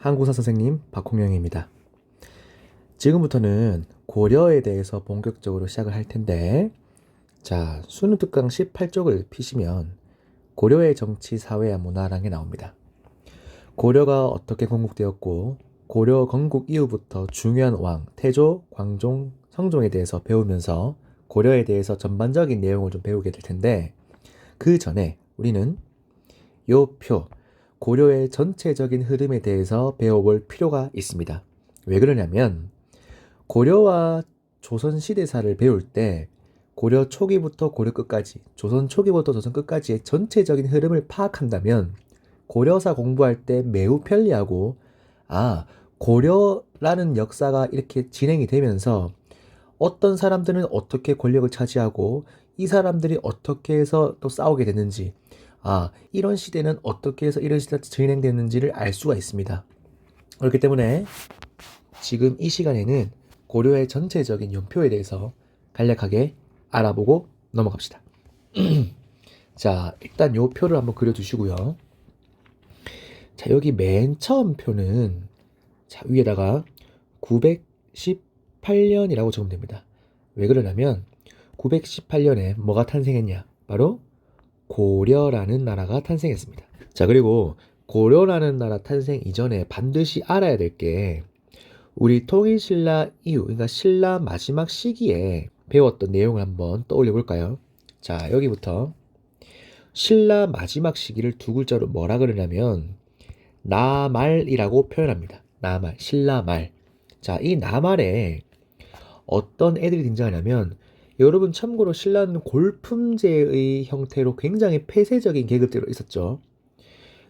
한국사 선생님 박홍영입니다. 지금부터는 고려에 대해서 본격적으로 시작을 할 텐데, 자, 수능 특강 18쪽을 피시면 고려의 정치, 사회와 문화라는 게 나옵니다. 고려가 어떻게 건국되었고, 고려 건국 이후부터 중요한 왕, 태조, 광종, 성종에 대해서 배우면서 고려에 대해서 전반적인 내용을 좀 배우게 될 텐데, 그 전에 우리는 요 표, 고려의 전체적인 흐름에 대해서 배워볼 필요가 있습니다. 왜 그러냐면 고려와 조선 시대사를 배울 때 고려 초기부터 고려 끝까지, 조선 초기부터 조선 끝까지의 전체적인 흐름을 파악한다면 고려사 공부할 때 매우 편리하고, 고려라는 역사가 이렇게 진행이 되면서 어떤 사람들은 어떻게 권력을 차지하고 이 사람들이 어떻게 해서 또 싸우게 됐는지, 이런 시대는 어떻게 해서 이런 시대가 진행됐는지를 알 수가 있습니다. 그렇기 때문에 지금 이 시간에는 고려의 전체적인 연표에 대해서 간략하게 알아보고 넘어갑시다. 자, 일단 요 표를 한번 그려두시고요. 자, 여기 맨 처음 표는 자, 위에다가 918년이라고 적으면 됩니다. 왜 그러냐면 918년에 뭐가 탄생했냐? 바로 고려라는 나라가 탄생했습니다. 자, 그리고 고려라는 나라 탄생 이전에 반드시 알아야 될 게 우리 통일신라 이후, 그러니까 신라 마지막 시기에 배웠던 내용을 한번 떠올려 볼까요? 자, 여기부터 신라 마지막 시기를 두 글자로 뭐라 그러냐면 나말이라고 표현합니다. 나말, 신라말. 자, 이 나말에 어떤 애들이 등장하냐면, 여러분 참고로 신라는 골품제의 형태로 굉장히 폐쇄적인 계급대로 있었죠.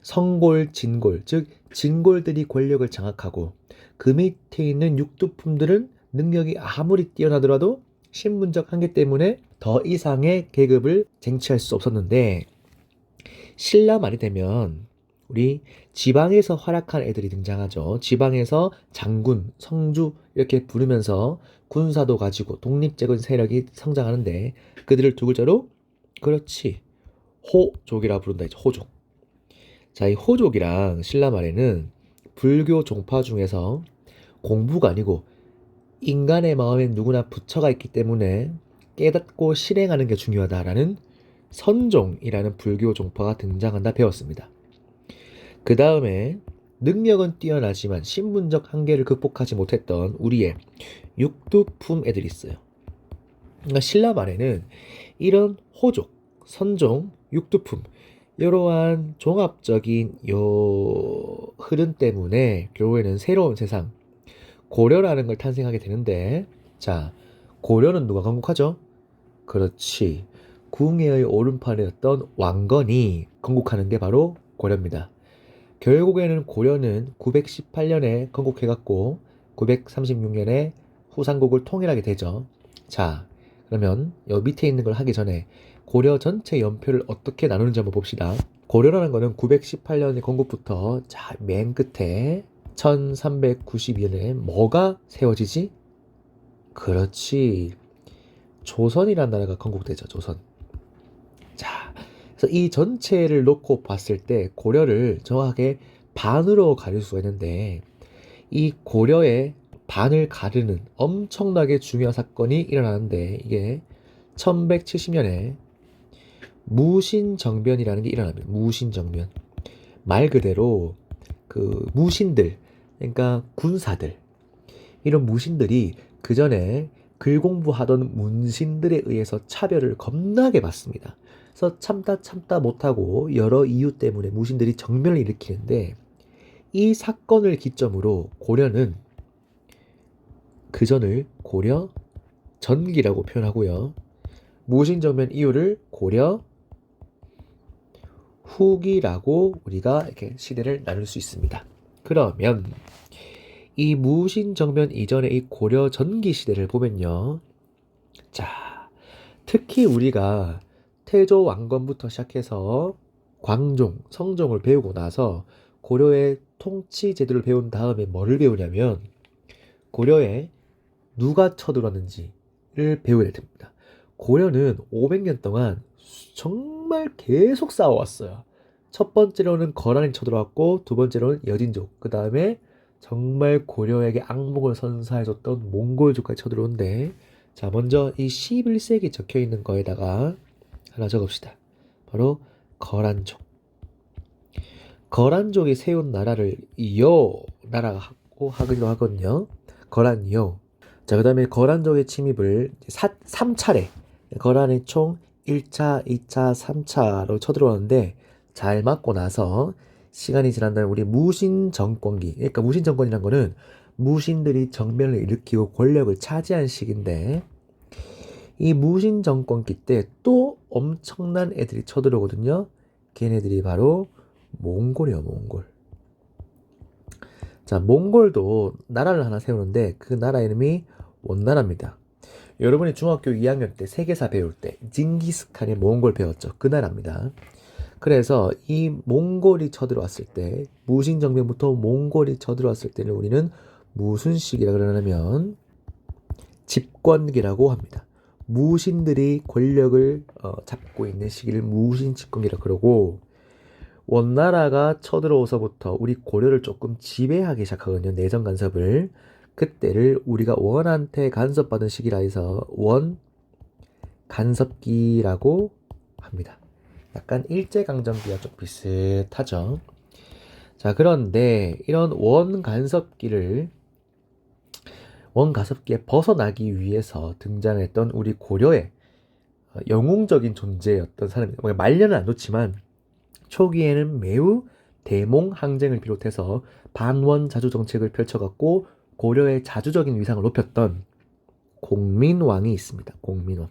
성골, 진골, 즉 진골들이 권력을 장악하고 그 밑에 있는 육두품들은 능력이 아무리 뛰어나더라도 신분적 한계 때문에 더 이상의 계급을 쟁취할 수 없었는데, 신라 말이 되면 우리 지방에서 활약한 애들이 등장하죠. 지방에서 장군, 성주 이렇게 부르면서 군사도 가지고 독립적인 세력이 성장하는데, 그들을 두 글자로, 그렇지, 호족이라 부른다 했죠. 호족. 자, 이 호족이랑 신라 말에는 불교 종파 중에서 공부가 아니고 인간의 마음에 누구나 부처가 있기 때문에 깨닫고 실행하는 게 중요하다라는 선종이라는 불교 종파가 등장한다 배웠습니다. 그 다음에 능력은 뛰어나지만 신분적 한계를 극복하지 못했던 우리의 육두품 애들이 있어요. 그러니까 신라 말에는 이런 호족, 선종, 육두품 이러한 종합적인 요 흐름 때문에 결국에는 새로운 세상, 고려라는 걸 탄생하게 되는데, 자, 고려는 누가 건국하죠? 그렇지, 궁예의 오른팔이었던 왕건이 건국하는 게 바로 고려입니다. 결국에는 고려는 918년에 건국해갖고 936년에 후삼국을 통일하게 되죠. 자, 그러면 여 밑에 있는 걸 하기 전에 고려 전체 연표를 어떻게 나누는지 한번 봅시다. 고려라는 거는 918년의 건국부터 자, 맨 끝에 1392년에 뭐가 세워지지? 그렇지, 조선이라는 나라가 건국되죠. 조선. 자, 그래서 이 전체를 놓고 봤을 때 고려를 정확하게 반으로 가릴 수가 있는데, 이 고려의 반을 가르는 엄청나게 중요한 사건이 일어나는데, 이게 1170년에 무신정변이라는 게 일어납니다. 무신정변. 말 그대로 그 무신들, 그러니까 군사들, 이런 무신들이 그 전에 글 공부하던 문신들에 의해서 차별을 겁나게 받습니다. 그래서 참다 못하고 여러 이유 때문에 무신들이 정변을 일으키는데, 이 사건을 기점으로 고려는 그 전을 고려 전기라고 표현하고요. 무신정변 이후를 고려 후기라고 우리가 이렇게 시대를 나눌 수 있습니다. 그러면 이 무신정변 이전의 이 고려 전기 시대를 보면요. 자, 특히 우리가 태조 왕건부터 시작해서 광종, 성종을 배우고 나서 고려의 통치 제도를 배운 다음에 뭐를 배우냐면 고려에 누가 쳐들어왔는지를 배워야 됩니다. 고려는 500년 동안 정말 계속 싸워왔어요. 첫 번째로는 거란이 쳐들어왔고, 두 번째로는 여진족, 그 다음에 정말 고려에게 악몽을 선사해줬던 몽골족까지 쳐들어오는데, 자, 먼저 이 11세기 적혀 있는 거에다가 하나 적읍시다. 바로 거란족. 거란족이 세운 나라를 요 나라고 하기도 하거든요. 거란요. 자, 그 다음에 거란족의 침입을 3차례, 거란이 총 1차, 2차, 3차로 쳐들어오는데 잘 맞고 나서 시간이 지난 다음에 우리 무신 정권기, 그러니까 무신 정권이란 거는 무신들이 정변을 일으키고 권력을 차지한 시기인데, 이 무신 정권기 때 또 엄청난 애들이 쳐들어오거든요. 걔네들이 바로 몽골이요, 몽골. 자, 몽골도 나라를 하나 세우는데 그 나라 이름이 원나라입니다. 여러분이 중학교 2학년 때 세계사 배울 때 징기스칸의 몽골 배웠죠. 그 나라입니다. 그래서 이 몽골이 쳐들어왔을 때, 무신정변부터 몽골이 쳐들어왔을 때는 우리는 무슨 시기라 그러냐면 집권기라고 합니다. 무신들이 권력을 잡고 있는 시기를 무신 집권기라 그러고, 원나라가 쳐들어오서부터 우리 고려를 조금 지배하기 시작하거든요. 내정 간섭을. 그때를 우리가 원한테 간섭받은 시기라 해서 원 간섭기라고 합니다. 약간 일제강점기와 좀 비슷하죠. 자, 그런데 이런 원간섭기에 벗어나기 위해서 등장했던 우리 고려의 영웅적인 존재였던 사람입니다. 말년은 안 좋지만 초기에는 매우 대몽항쟁을 비롯해서 반원자주 정책을 펼쳐갖고 고려의 자주적인 위상을 높였던 공민왕이 있습니다. 공민왕.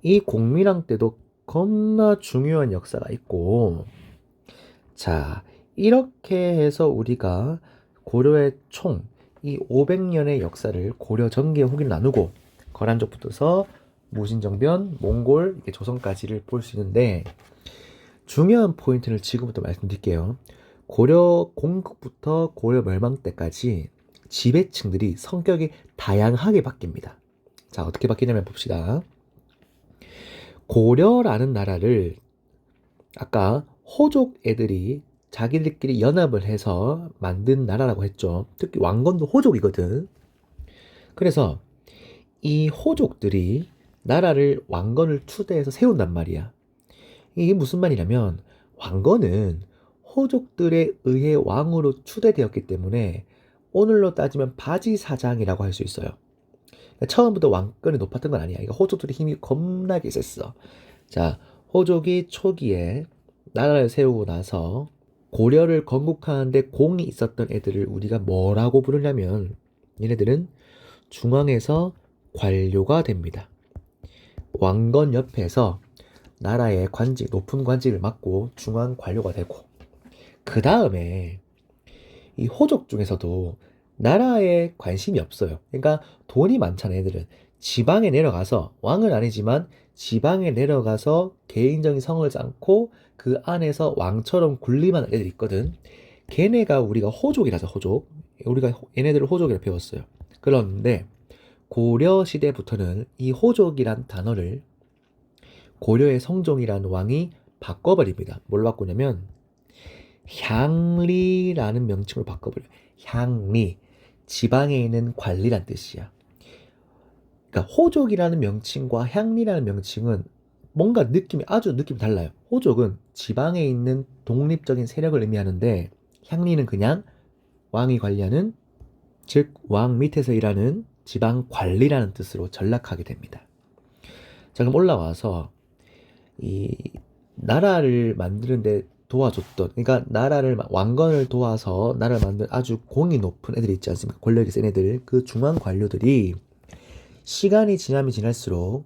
이 공민왕 때도 겁나 중요한 역사가 있고, 자, 이렇게 해서 우리가 고려의 총 이 500년의 역사를 고려 전기의 후기를 나누고 거란족부터서 무신정변, 몽골, 이렇게 조선까지를 볼 수 있는데, 중요한 포인트를 지금부터 말씀드릴게요. 고려 공국부터 고려 멸망 때까지 지배층들이 성격이 다양하게 바뀝니다. 자, 어떻게 바뀌냐면 봅시다. 고려라는 나라를 아까 호족 애들이 자기들끼리 연합을 해서 만든 나라라고 했죠. 특히 왕건도 호족이거든. 그래서 이 호족들이 나라를 왕건을 추대해서 세운단 말이야. 이게 무슨 말이냐면 왕건은 호족들에 의해 왕으로 추대되었기 때문에 오늘로 따지면 바지사장이라고 할 수 있어요. 처음부터 왕권이 높았던 건 아니야. 이거 호족들의 힘이 겁나게 셌어. 자, 호족이 초기에 나라를 세우고 나서 고려를 건국하는데 공이 있었던 애들을 우리가 뭐라고 부르냐면, 얘네들은 중앙에서 관료가 됩니다. 왕건 옆에서 나라의 관직, 높은 관직을 맡고 중앙 관료가 되고, 그 다음에 이 호족 중에서도 나라에 관심이 없어요. 그러니까 돈이 많잖아, 애들은. 지방에 내려가서, 왕은 아니지만 지방에 내려가서 개인적인 성을 쌓고 그 안에서 왕처럼 군림하는 애들이 있거든. 걔네가 우리가 호족이라서 호족. 우리가 얘네들을 호족이라 배웠어요. 그런데 고려 시대부터는 이 호족이란 단어를 고려의 성종이란 왕이 바꿔버립니다. 뭘 바꾸냐면 향리라는 명칭으로 바꿔버려요. 향리. 지방에 있는 관리란 뜻이야. 그러니까 호족이라는 명칭과 향리라는 명칭은 뭔가 아주 느낌이 달라요. 호족은 지방에 있는 독립적인 세력을 의미하는데, 향리는 그냥 왕이 관리하는, 즉 왕 밑에서 일하는 지방 관리라는 뜻으로 전락하게 됩니다. 자, 그럼 올라와서 이 나라를 만드는데 도와줬던, 그러니까 왕건을 도와서 나라를 만든 아주 공이 높은 애들이 있지 않습니까? 권력이 센 애들, 그 중앙 관료들이 시간이 지나면 지날수록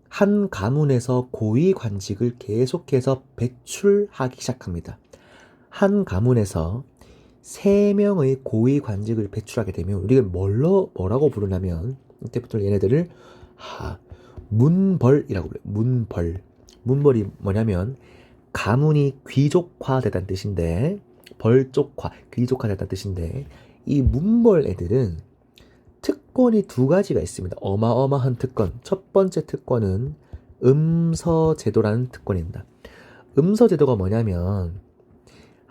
한 가문에서 고위 관직을 계속해서 배출하기 시작합니다. 한 가문에서 3명의 고위 관직을 배출하게 되면 우리가 뭐라고 부르냐면, 이때부터 얘네들을 문벌이라고 불러요. 문벌. 문벌이 뭐냐면 가문이 귀족화됐다는 뜻인데, 벌족화, 귀족화됐다는 뜻인데, 이 문벌 애들은 특권이 2가지가 있습니다. 어마어마한 특권. 첫 번째 특권은 음서제도라는 특권입니다. 음서제도가 뭐냐면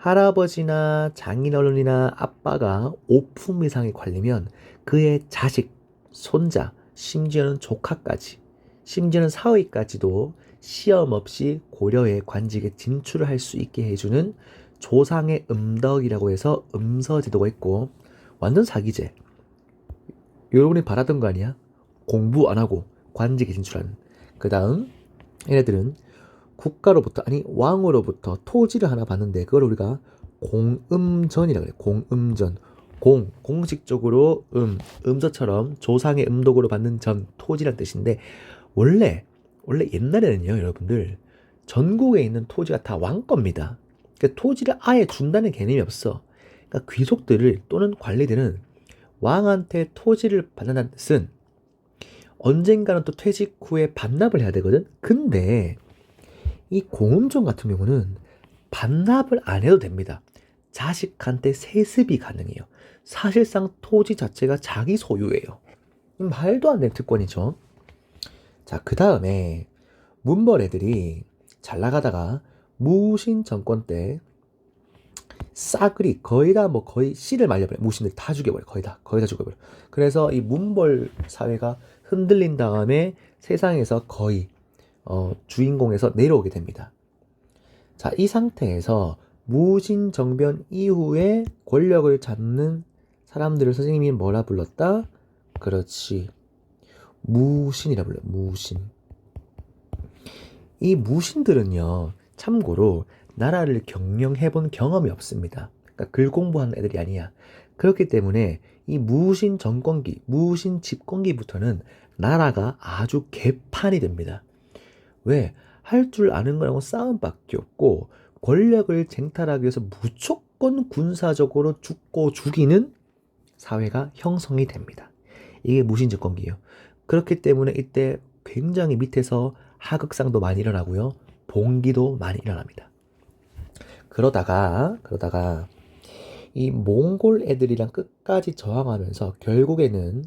할아버지나 장인어른이나 아빠가 오품 이상에 관리면 그의 자식, 손자, 심지어는 조카까지, 심지어는 사위까지도 시험 없이 고려의 관직에 진출을 할 수 있게 해주는 조상의 음덕이라고 해서 음서제도가 있고, 완전 사기제. 여러분이 바라던 거 아니야? 공부 안 하고 관직에 진출하는. 그 다음 얘네들은 국가로부터, 아니 왕으로부터 토지를 하나 받는데 그걸 우리가 공음전이라고 그래. 공음전. 공식적으로 음서처럼 조상의 음덕으로 받는 전, 토지란 뜻인데, 원래 옛날에는요, 여러분들, 전국에 있는 토지가 다 왕 겁니다. 그러니까 토지를 아예 준다는 개념이 없어. 그러니까 귀족들을 또는 관리들은 왕한테 토지를 받는다는 뜻은 언젠가는 또 퇴직 후에 반납을 해야 되거든. 근데 이 공음전 같은 경우는 반납을 안 해도 됩니다. 자식한테 세습이 가능해요. 사실상 토지 자체가 자기 소유예요. 말도 안 되는 특권이죠. 자, 그 다음에 문벌 애들이 잘 나가다가 무신 정권 때 싸그리 거의 다 거의 씨를 말려버려. 무신들 다 죽여버려. 거의 다 죽여버려. 그래서 이 문벌 사회가 흔들린 다음에 세상에서 거의 주인공에서 내려오게 됩니다. 자, 이 상태에서 무신정변 이후에 권력을 잡는 사람들을 선생님이 뭐라 불렀다? 그렇지. 무신이라 불러요. 무신. 이 무신들은요, 참고로 나라를 경영해본 경험이 없습니다. 그러니까 글 공부하는 애들이 아니야. 그렇기 때문에 이 무신 정권기, 무신 집권기부터는 나라가 아주 개판이 됩니다. 왜? 할 줄 아는 거라고 싸움밖에 없고, 권력을 쟁탈하기 위해서 무조건 군사적으로 죽고 죽이는 사회가 형성이 됩니다. 이게 무신집권기예요. 그렇기 때문에 이때 굉장히 밑에서 하극상도 많이 일어나고요. 봉기도 많이 일어납니다. 그러다가 이 몽골 애들이랑 끝까지 저항하면서 결국에는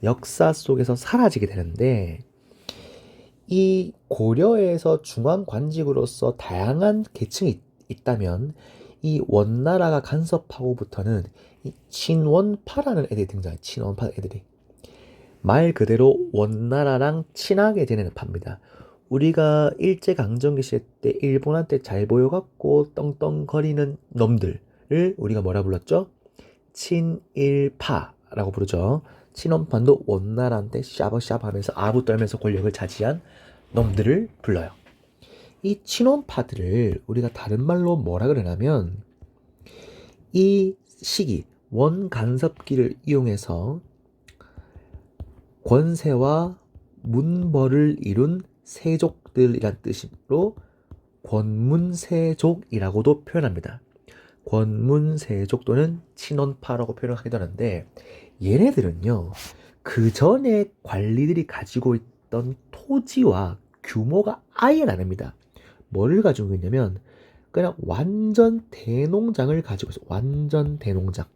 역사 속에서 사라지게 되는데, 이 고려에서 중앙관직으로서 다양한 계층이 있다면 이 원나라가 간섭하고부터는 이 친원파라는 애들이 등장해요. 친원파 애들이. 말 그대로 원나라랑 친하게 지내는 파입니다. 우리가 일제강점기 시대 때 일본한테 잘 보여갖고 떵떵거리는 놈들을 우리가 뭐라 불렀죠? 친일파라고 부르죠. 친원파도 원나라한테 샤버샤버 하면서 아부 떨면서 권력을 차지한 놈들을 불러요. 이 친원파들을 우리가 다른 말로 뭐라 그러냐면, 이 시기 원간섭기를 이용해서 권세와 문벌을 이룬 세족들이란 뜻으로 권문세족이라고도 표현합니다. 권문세족 또는 친원파라고 표현하기도 하는데, 얘네들은요, 그 전에 관리들이 가지고 있던 토지와 규모가 아예 다릅니다. 뭐를 가지고 있냐면 그냥 완전 대농장을 가지고 있어요. 완전 대농장.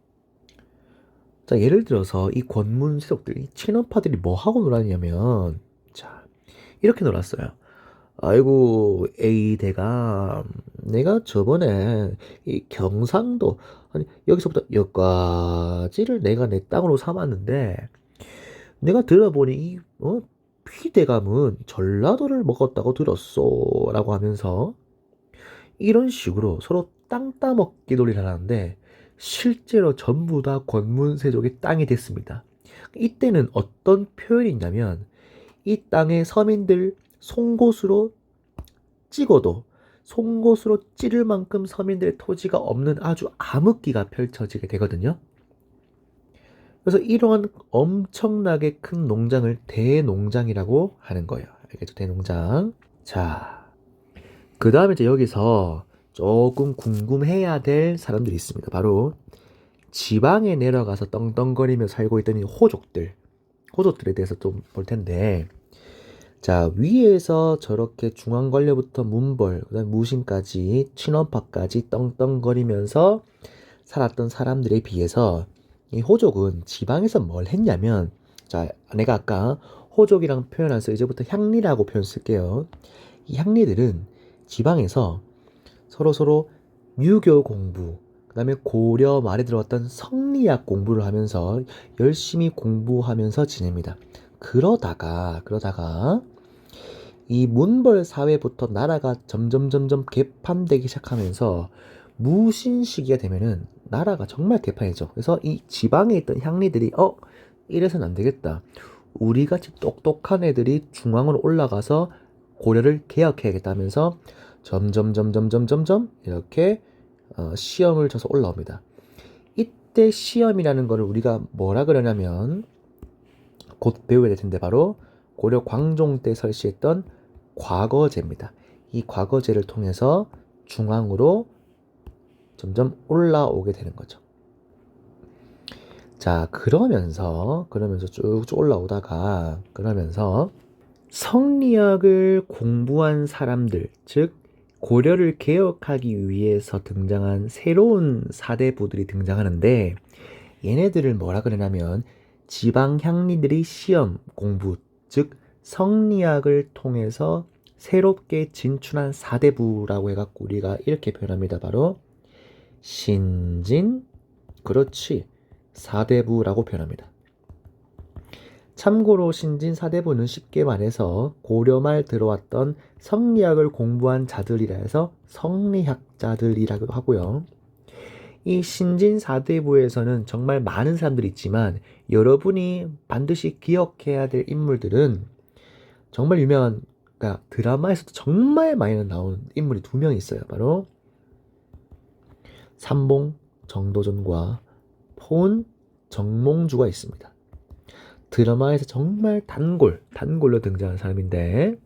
자, 예를 들어서 이 권문세족들, 이 친원파들이 뭐 하고 놀았냐면, 자, 이렇게 놀았어요. 아이고, 에이 대감, 내가 저번에 이 경상도, 아니 여기서부터 여기까지를 내가 내 땅으로 삼았는데, 내가 들어보니 이 피대감은 전라도를 먹었다고 들었어 라고 하면서 이런 식으로 서로 땅 따먹기 놀이를 하는데, 실제로 전부 다 권문세족의 땅이 됐습니다. 이때는 어떤 표현이 있냐면, 이 땅의 서민들 송곳으로 찍어도 송곳으로 찌를 만큼 서민들의 토지가 없는 아주 암흑기가 펼쳐지게 되거든요. 그래서 이러한 엄청나게 큰 농장을 대농장이라고 하는 거예요. 알겠죠? 대농장. 자, 그 다음에 이제 여기서 조금 궁금해야 될 사람들이 있습니다. 바로 지방에 내려가서 떵떵거리며 살고 있던 이 호족들에 대해서 좀 볼 텐데, 자, 위에서 저렇게 중앙 관료부터 문벌, 그다음 무신까지 친원파까지 떵떵거리면서 살았던 사람들에 비해서 이 호족은 지방에서 뭘 했냐면, 자, 내가 아까 호족이랑 표현해서 이제부터 향리라고 표현 쓸게요. 이 향리들은 지방에서 서로 유교 공부, 그 다음에 고려 말에 들어왔던 성리학 공부를 하면서 열심히 공부하면서 지냅니다. 그러다가 이 문벌 사회부터 나라가 점점 개판되기 시작하면서 무신 시기가 되면은 나라가 정말 개판해져. 그래서 이 지방에 있던 향리들이 이래서는 안 되겠다. 우리같이 똑똑한 애들이 중앙으로 올라가서 고려를 개혁해야겠다 하면서 점점 이렇게 시험을 쳐서 올라옵니다. 이때 시험이라는 거를 우리가 뭐라 그러냐면 곧 배우게 될 텐데 바로 고려 광종 때 설치했던 과거제입니다. 이 과거제를 통해서 중앙으로 점점 올라오게 되는 거죠. 자, 그러면서 쭉쭉 올라오다가 그러면서 성리학을 공부한 사람들, 즉 고려를 개혁하기 위해서 등장한 새로운 사대부들이 등장하는데 얘네들을 뭐라 그러냐면 지방 향리들의 시험 공부, 즉 성리학을 통해서 새롭게 진출한 사대부라고 해갖고 우리가 이렇게 표현합니다. 바로 신진, 그렇지, 사대부라고 표현합니다. 참고로 신진 사대부는 쉽게 말해서 고려 말 들어왔던 성리학을 공부한 자들이라 해서 성리학자들이라고 하고요. 이 신진 사대부에서는 정말 많은 사람들이 있지만 여러분이 반드시 기억해야 될 인물들은 정말 유명한, 그러니까 드라마에서도 정말 많이 나오는 인물이 두 명 있어요. 바로 삼봉 정도전과 포은 정몽주가 있습니다. 드라마에서 정말 단골로 등장하는 사람인데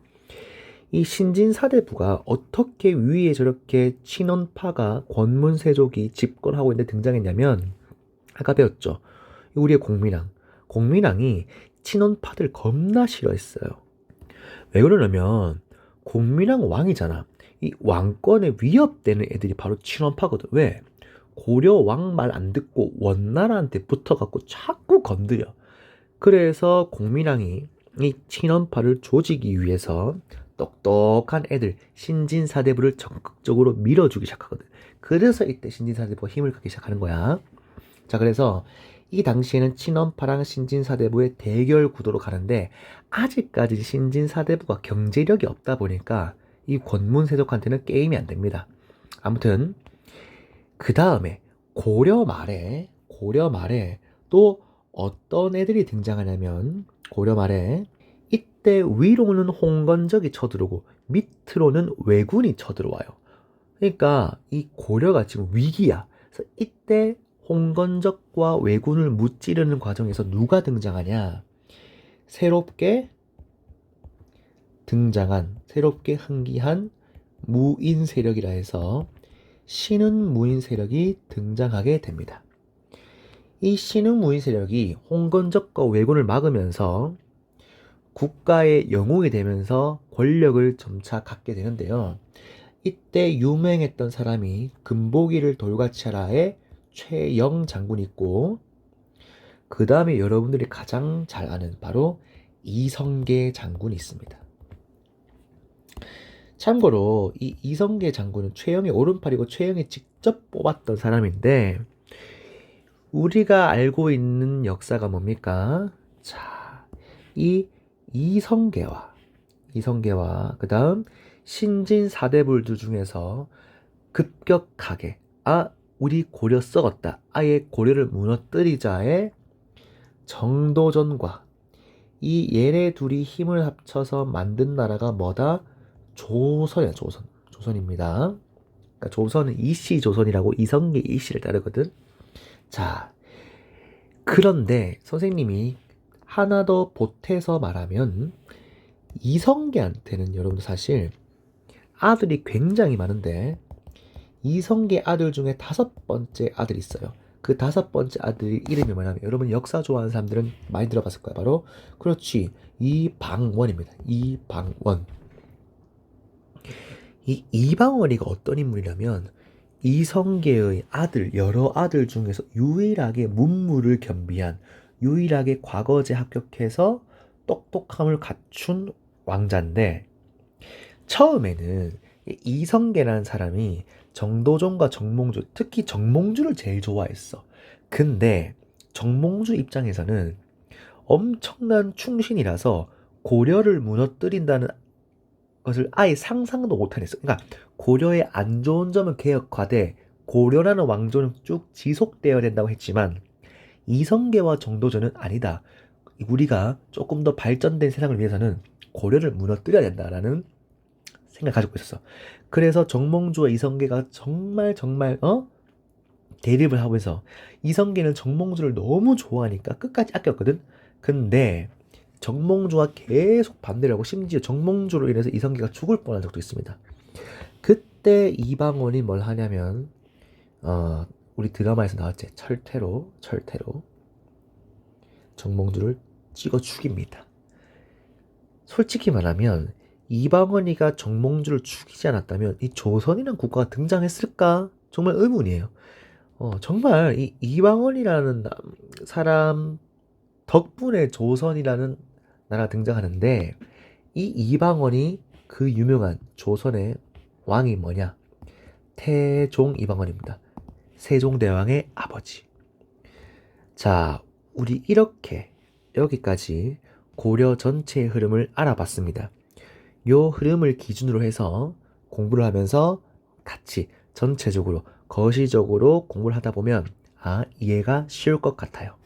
이 신진사대부가 어떻게 위에 저렇게 친원파가 권문세족이 집권하고 있는데 등장했냐면 아까 배웠죠. 우리의 공민왕이 친원파들 겁나 싫어했어요. 왜 그러냐면 공민왕 왕이잖아. 이 왕권에 위협되는 애들이 바로 친원파거든. 왜? 고려 왕 말 안 듣고 원나라한테 붙어갖고 자꾸 건드려. 그래서 공민왕이 이 친원파를 조지기 위해서 똑똑한 애들 신진사대부를 적극적으로 밀어주기 시작하거든. 그래서 이때 신진사대부가 힘을 갖기 시작하는 거야. 자, 그래서 이 당시에는 친원파랑 신진사대부의 대결 구도로 가는데 아직까지 신진사대부가 경제력이 없다 보니까 이 권문세족한테는 게임이 안 됩니다. 아무튼 그 다음에 고려 말에 또 어떤 애들이 등장하냐면 고려 말에 이때 위로는 홍건적이 쳐들어오고 밑으로는 왜군이 쳐들어와요. 그러니까 이 고려가 지금 위기야. 그래서 이때 홍건적과 왜군을 무찌르는 과정에서 누가 등장하냐? 새롭게 흥기한 무인 세력이라 해서 신은 무인 세력이 등장하게 됩니다. 이 신은 무인 세력이 홍건적과 왜군을 막으면서 국가의 영웅이 되면서 권력을 점차 갖게 되는데요. 이때 유명했던 사람이 금보기를 돌같이 하라의 최영 장군이 있고 그 다음에 여러분들이 가장 잘 아는 바로 이성계 장군이 있습니다. 참고로 이 이성계 장군은 최영의 오른팔이고 최영이 직접 뽑았던 사람인데 우리가 알고 있는 역사가 뭡니까? 자, 이 이성계와 그 다음 신진사대부들 중에서 급격하게 우리 고려 썩었다. 아예 고려를 무너뜨리자의 정도전과 이 얘네 둘이 힘을 합쳐서 만든 나라가 뭐다? 조선이야, 조선입니다. 그러니까 조선은 이씨 조선이라고 이성계 이씨를 따르거든. 자, 그런데 선생님이 하나 더 보태서 말하면 이성계한테는 여러분들 사실 아들이 굉장히 많은데 이성계 아들 중에 5번째 아들이 있어요. 그 5번째 아들이 이름이 뭐냐면 여러분 역사 좋아하는 사람들은 많이 들어봤을 거예요. 바로 그렇지, 이방원입니다. 이방원. 이 이방원이가 어떤 인물이냐면 이성계의 여러 아들 중에서 유일하게 문무를 겸비한, 유일하게 과거제 합격해서 똑똑함을 갖춘 왕자인데 처음에는 이성계라는 사람이 정도전과 정몽주, 특히 정몽주를 제일 좋아했어. 근데 정몽주 입장에서는 엄청난 충신이라서 고려를 무너뜨린다는 것을 아예 상상도 못하겠어. 그러니까 고려의 안 좋은 점은 개혁화돼 고려라는 왕조는 쭉 지속되어야 된다고 했지만 이성계와 정도전은 아니다. 우리가 조금 더 발전된 세상을 위해서는 고려를 무너뜨려야 된다라는 생각을 가지고 있었어. 그래서 정몽주와 이성계가 정말 정말 대립을 하고 해서 이성계는 정몽주를 너무 좋아하니까 끝까지 아꼈거든. 근데 정몽주와 계속 반대를 하고 심지어 정몽주로 인해서 이성계가 죽을 뻔한 적도 있습니다. 그때 이방원이 뭘 하냐면 우리 드라마에서 나왔지. 철퇴로 정몽주를 찍어 죽입니다. 솔직히 말하면 이방원이가 정몽주를 죽이지 않았다면 이 조선이라는 국가가 등장했을까? 정말 의문이에요. 정말 이 이방원이라는 사람 덕분에 조선이라는 나라가 등장하는데 이 이방원이 그 유명한 조선의 왕이 뭐냐? 태종 이방원입니다. 세종대왕의 아버지. 자, 우리 이렇게 여기까지 고려 전체의 흐름을 알아봤습니다. 요 흐름을 기준으로 해서 공부를 하면서 같이 전체적으로 거시적으로 공부를 하다 보면 이해가 쉬울 것 같아요.